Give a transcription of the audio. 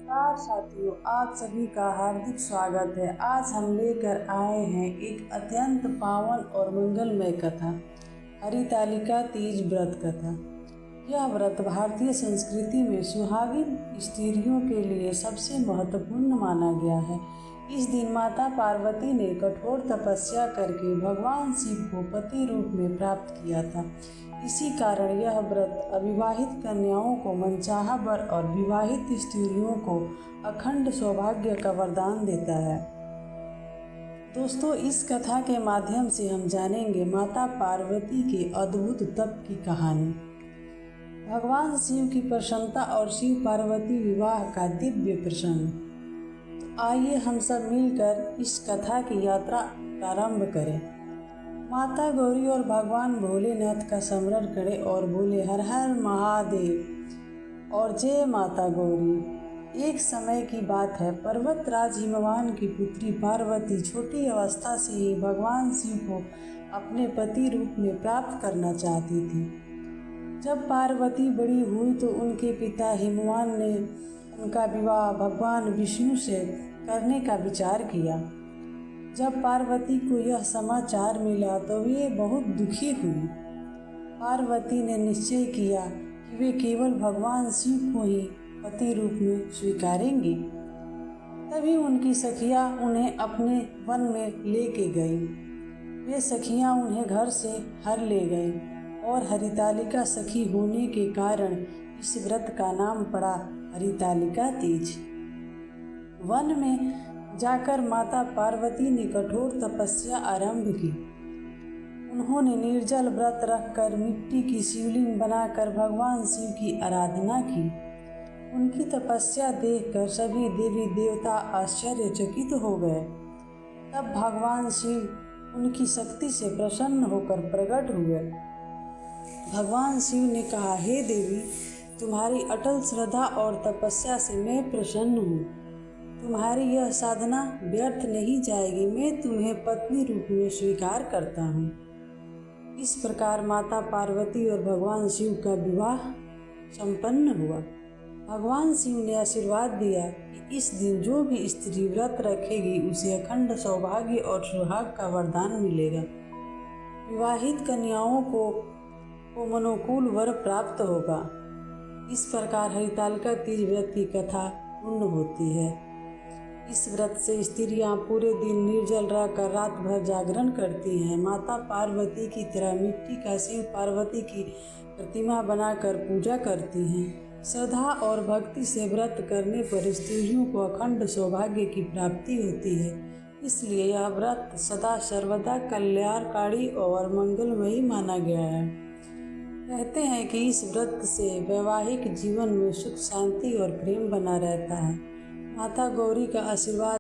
नमस्कार साथियों, आप सभी का हार्दिक स्वागत है। आज हम लेकर आए हैं एक अत्यंत पावन और मंगलमय कथा, हरितालिका तीज व्रत कथा। यह व्रत भारतीय संस्कृति में सुहागिन स्त्रियों के लिए सबसे महत्वपूर्ण माना गया है। इस दिन माता पार्वती ने कठोर तपस्या करके भगवान शिव को पति रूप में प्राप्त किया था। इसी कारण यह व्रत अविवाहित कन्याओं को मनचाहा वर और विवाहित स्त्रियों को अखंड सौभाग्य का वरदान देता है। दोस्तों, इस कथा के माध्यम से हम जानेंगे माता पार्वती के अद्भुत तप की कहानी, भगवान शिव की प्रसन्नता और शिव पार्वती विवाह का दिव्य प्रसंग। तो आइए हम सब मिलकर इस कथा की यात्रा प्रारंभ करें। माता गौरी और भगवान भोलेनाथ का स्मरण करें और बोले हर हर महादेव और जय माता गौरी। एक समय की बात है, पर्वतराज हिमवान की पुत्री पार्वती छोटी अवस्था से ही भगवान शिव को अपने पति रूप में प्राप्त करना चाहती थी। जब पार्वती बड़ी हुई तो उनके पिता हिमवान ने उनका विवाह भगवान विष्णु से करने का विचार किया। जब पार्वती को यह समाचार मिला तो वे बहुत दुखी हुई। पार्वती ने निश्चय किया कि वे केवल भगवान शिव को ही पति रूप में स्वीकारेंगी। तभी उनकी सखियां उन्हें अपने वन में लेके गईं। वे सखियां उन्हें घर से हर ले गईं और हरितालिका सखी होने के कारण इस व्रत का नाम पड़ा हरितालिका तीज। वन में जाकर माता पार्वती ने कठोर तपस्या आरंभ की। उन्होंने निर्जल व्रत रखकर मिट्टी की शिवलिंग बनाकर भगवान शिव की आराधना की। उनकी तपस्या देखकर सभी देवी देवता आश्चर्यचकित हो गए। तब भगवान शिव उनकी शक्ति से प्रसन्न होकर प्रकट हुए। भगवान शिव ने कहा, हे देवी, तुम्हारी अटल श्रद्धा और तपस्या से मैं प्रसन्न हूँ। तुम्हारी यह साधना व्यर्थ नहीं जाएगी। मैं तुम्हें पत्नी रूप में स्वीकार करता हूँ। इस प्रकार माता पार्वती और भगवान शिव का विवाह संपन्न हुआ। भगवान शिव ने आशीर्वाद दिया कि इस दिन जो भी स्त्री व्रत रखेगी उसे अखंड सौभाग्य और सुहाग का वरदान मिलेगा। विवाहित कन्याओं को मनोकूल वर प्राप्त होगा। इस प्रकार हरितालिका तीज व्रत की कथा पूर्ण होती है। इस व्रत से स्त्रियां पूरे दिन निर्जल रहकर रात भर जागरण करती हैं। माता पार्वती की तरह मिट्टी का शिव पार्वती की प्रतिमा बनाकर पूजा करती हैं। श्रद्धा और भक्ति से व्रत करने पर स्त्रियों को अखंड सौभाग्य की प्राप्ति होती है। इसलिए यह व्रत सदा सर्वदा कल्याणकारी और मंगलमयी माना गया है। कहते हैं कि इस व्रत से वैवाहिक जीवन में सुख, शांति और प्रेम बना रहता है। माता गौरी का आशीर्वाद